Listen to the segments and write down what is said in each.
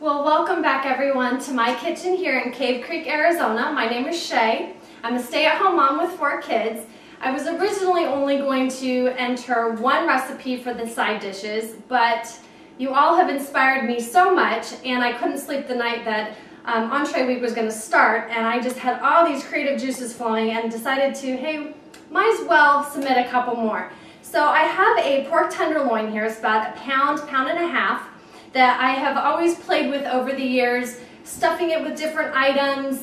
Well, welcome back everyone to my kitchen here in Cave Creek, Arizona. My name is Shay. I'm a stay-at-home mom with 4 kids. I was originally only going to enter one recipe for the side dishes, but you all have inspired me so much, and I couldn't sleep the night that Entree week was going to start, and I just had all these creative juices flowing and decided to, hey, might as well submit a couple more. So I have a pork tenderloin here. It's about a pound and a half that I have always played with over the years, stuffing it with different items,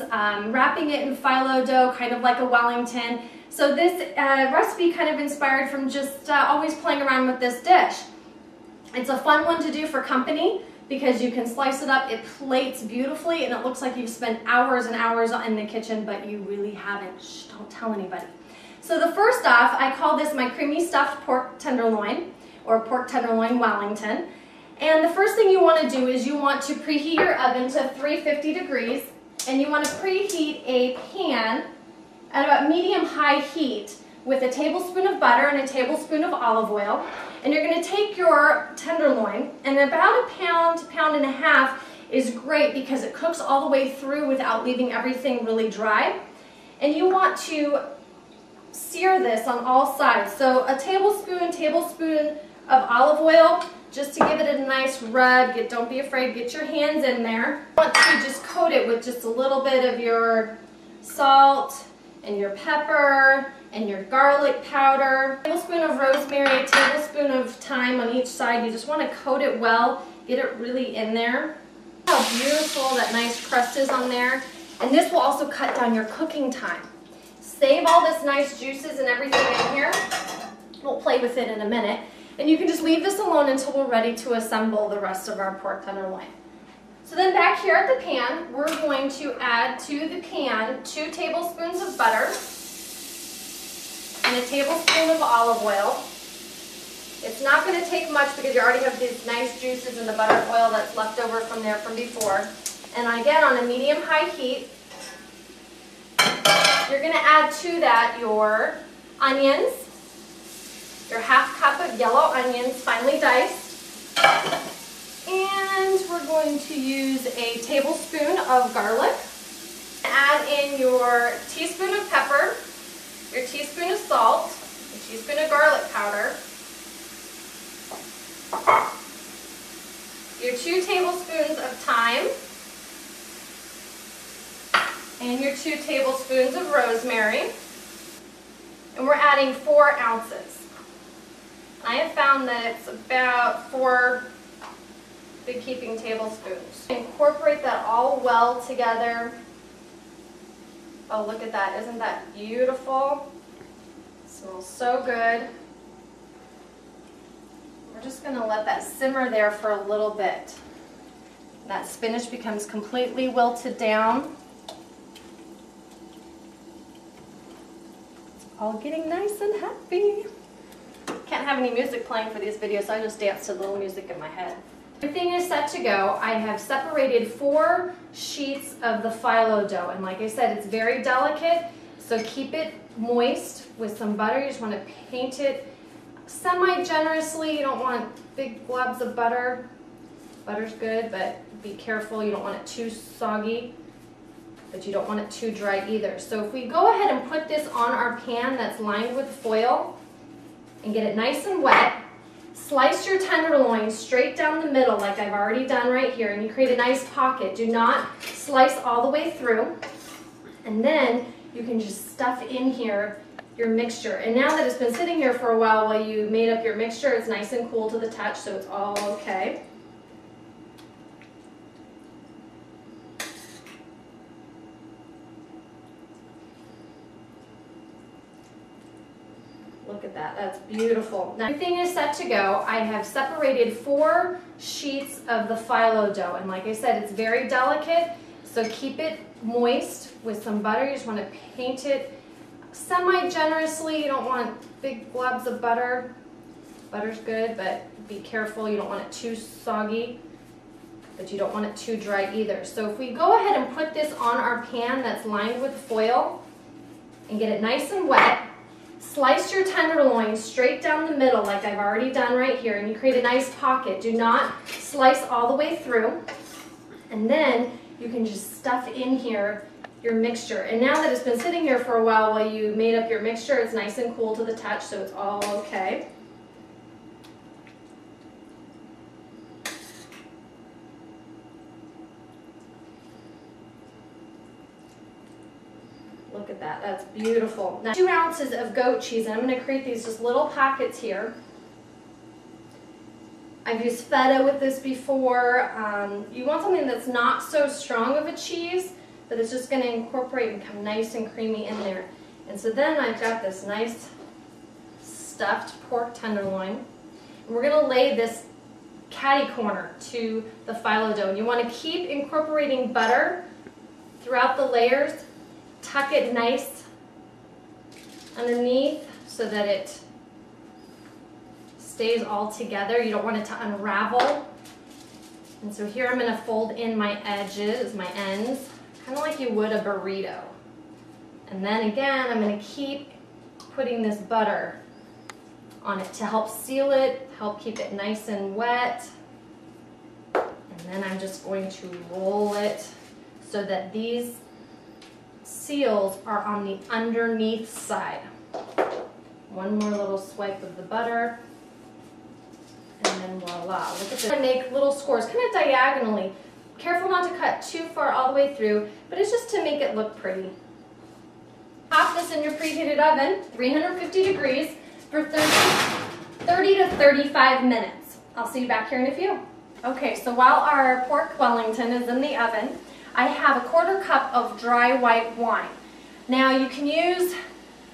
wrapping it in phyllo dough, kind of like a Wellington. So this recipe kind of inspired from just always playing around with this dish. It's a fun one to do for company because you can slice it up, it plates beautifully, and it looks like you've spent hours and hours in the kitchen, but you really haven't. Shh, don't tell anybody. So the first off, I call this my creamy stuffed pork tenderloin, or pork tenderloin Wellington. And the first thing you want to do is you want to preheat your oven to 350 degrees, and you want to preheat a pan at about medium-high heat with a tablespoon of butter and a tablespoon of olive oil. And you're going to take your tenderloin, and about a pound and a half is great because it cooks all the way through without leaving everything really dry. And you want to sear this on all sides. So a tablespoon of olive oil, just to give it a nice rub. Don't be afraid, get your hands in there. You want to just coat it with just a little bit of your salt and your pepper and your garlic powder. A tablespoon of rosemary, a tablespoon of thyme on each side. You just want to coat it well, get it really in there. How beautiful that nice crust is on there. And this will also cut down your cooking time. Save all this nice juices and everything in here. We'll play with it in a minute. And you can just leave this alone until we're ready to assemble the rest of our pork tenderloin. So then back here at the pan, we're going to add to the pan 2 tablespoons of butter and a tablespoon of olive oil. It's not going to take much because you already have these nice juices in the butter oil that's left over from there from before. And again, on a medium-high heat, you're going to add to that your onions, your ½ cup of yellow onions, finely diced. And we're going to use a tablespoon of garlic. Add in your teaspoon of pepper, your teaspoon of salt, a teaspoon of garlic powder, your 2 tablespoons of thyme, and your 2 tablespoons of rosemary. And we're adding 4 ounces. I have found that it's about 4 big heaping tablespoons. Incorporate that all well together. Oh, look at that. Isn't that beautiful? It smells so good. We're just going to let that simmer there for a little bit. That spinach becomes completely wilted down. It's all getting nice and happy. Can't have any music playing for these videos, so I just dance to the little music in my head. Everything is set to go. I have separated 4 sheets of the phyllo dough, and like I said, it's very delicate, so keep it moist with some butter. You just want to paint it semi-generously. You don't want big globs of butter. Butter's good, but be careful. You don't want it too soggy, but you don't want it too dry either. So if we go ahead and put this on our pan that's lined with foil and get it nice and wet, slice your tenderloin straight down the middle like I've already done right here, and you create a nice pocket. Do not slice all the way through. And then you can just stuff in here your mixture. And now that it's been sitting here for a while you made up your mixture, it's nice and cool to the touch, so it's all okay. Look at that, that's beautiful. Now everything is set to go. I have separated 4 sheets of the phyllo dough, and like I said, it's very delicate, so keep it moist with some butter. You just want to paint it semi-generously. You don't want big globs of butter. Butter's good, but be careful. You don't want it too soggy, but you don't want it too dry either. So if we go ahead and put this on our pan that's lined with foil and get it nice and wet, slice your tenderloin straight down the middle like I've already done right here, and you create a nice pocket. Do not slice all the way through. And then you can just stuff in here your mixture. And now that it's been sitting here for a while you made up your mixture, it's nice and cool to the touch, so it's all okay. Look at that, that's beautiful. Now 2 ounces of goat cheese, and I'm going to create these just little packets here. I've used feta with this before. You want something that's not so strong of a cheese, but it's just going to incorporate and become nice and creamy in there. And so then I've got this nice stuffed pork tenderloin. And we're going to lay this catty corner to the phyllo dough. And you want to keep incorporating butter throughout the layers. Tuck it nice underneath so that it stays all together. You don't want it to unravel. And so here I'm going to fold in my edges, my ends, kind of like you would a burrito. And then again, I'm going to keep putting this butter on it to help seal it, help keep it nice and wet. And then I'm just going to roll it so that these seals are on the underneath side. One more little swipe of the butter, and then voila. Look at this. I make little scores, kind of diagonally. Careful not to cut too far all the way through, but it's just to make it look pretty. Pop this in your preheated oven, 350 degrees, for 30 to 35 minutes. I'll see you back here in a few. Okay, so while our pork Wellington is in the oven, I have a 1/4 cup of dry white wine. Now you can use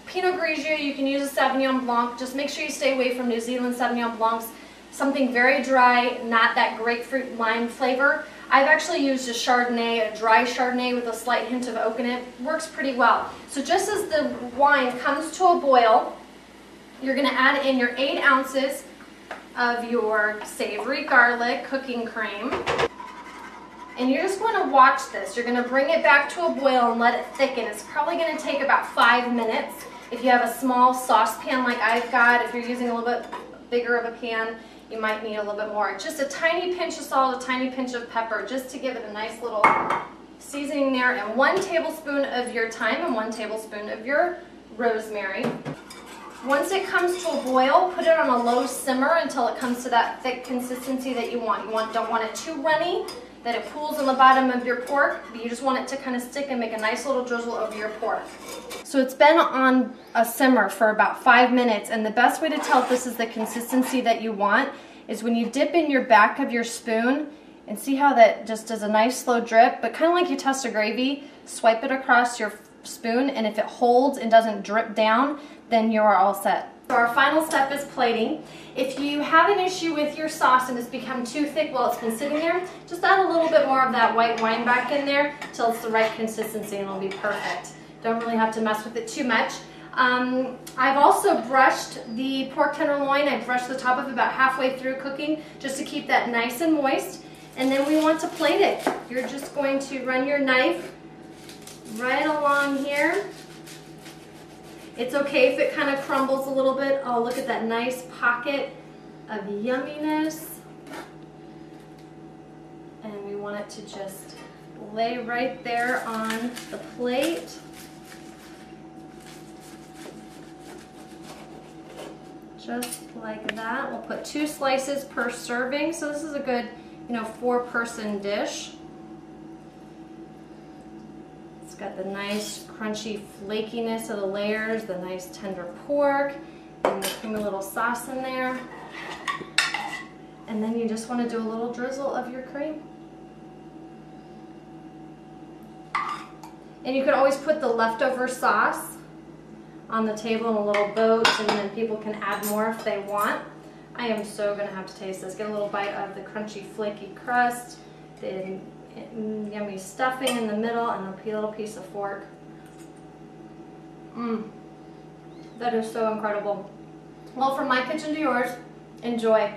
Pinot Grigio, you can use a Sauvignon Blanc. Just make sure you stay away from New Zealand Sauvignon Blancs. Something very dry, not that grapefruit lime flavor. I've actually used a Chardonnay, a dry Chardonnay with a slight hint of oak in it. Works pretty well. So just as the wine comes to a boil, you're going to add in your 8 ounces of your savory garlic cooking cream. And you're just going to watch this. You're going to bring it back to a boil and let it thicken. It's probably going to take about 5 minutes. If you have a small saucepan like I've got, if you're using a little bit bigger of a pan, you might need a little bit more. Just a tiny pinch of salt, a tiny pinch of pepper, just to give it a nice little seasoning there, and 1 tablespoon of your thyme and 1 tablespoon of your rosemary. Once it comes to a boil, put it on a low simmer until it comes to that thick consistency that you want. Don't want it too runny, that it pools on the bottom of your pork, but you just want it to kind of stick and make a nice little drizzle over your pork. So it's been on a simmer for about 5 minutes, and the best way to tell if this is the consistency that you want is when you dip in your back of your spoon and see how that just does a nice slow drip, but kind of like you test a gravy, swipe it across your spoon, and if it holds and doesn't drip down, then you are all set. So our final step is plating. If you have an issue with your sauce and it's become too thick while it's been sitting there, just add a little bit more of that white wine back in there till it's the right consistency and it'll be perfect. Don't really have to mess with it too much. I've also brushed the pork tenderloin. I brushed the top of it about halfway through cooking just to keep that nice and moist. And then we want to plate it. You're just going to run your knife right along here. It's okay if it kind of crumbles a little bit. Oh, look at that nice pocket of yumminess. And we want it to just lay right there on the plate. Just like that. We'll put 2 slices per serving. So this is a good, 4-person dish. It's got the nice crunchy flakiness of the layers, the nice tender pork, and the creamy little sauce in there. And then you just want to do a little drizzle of your cream. And you could always put the leftover sauce on the table in a little boat, and then people can add more if they want. I am so going to have to taste this. Get a little bite of the crunchy flaky crust, the yummy stuffing in the middle, and a little piece of pork. That is so incredible. Well, from my kitchen to yours, enjoy.